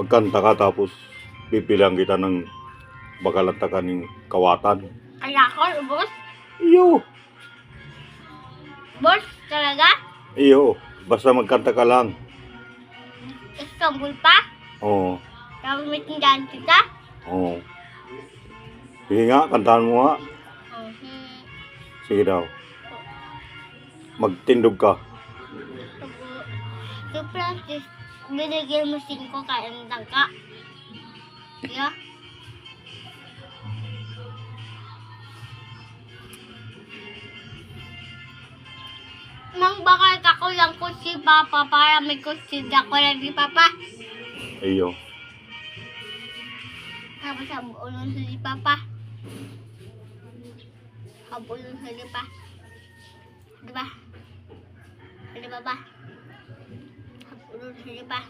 magkanta ka tapos bibilang kita ng bagalatakan ng kawatan. Kaya ako, boss? Iyo, Boss, talaga? iyo. Basta magkanta ka lang. Istanbul pa? Oo, Tapos may tindahan kita? oo. Sige nga, kantahan mo nga. Sige daw. Magtindog ka. So, Francis, binigyan mo 5 kaya ng tangka. Yeah? Mang bakal ako lang ko si Papa para may kusida ko lang si Papa. Iyo. Tapos habulon sa si Papa. Habulon sa si Papa. Diba? Diba ba? Habulon sa si Papa.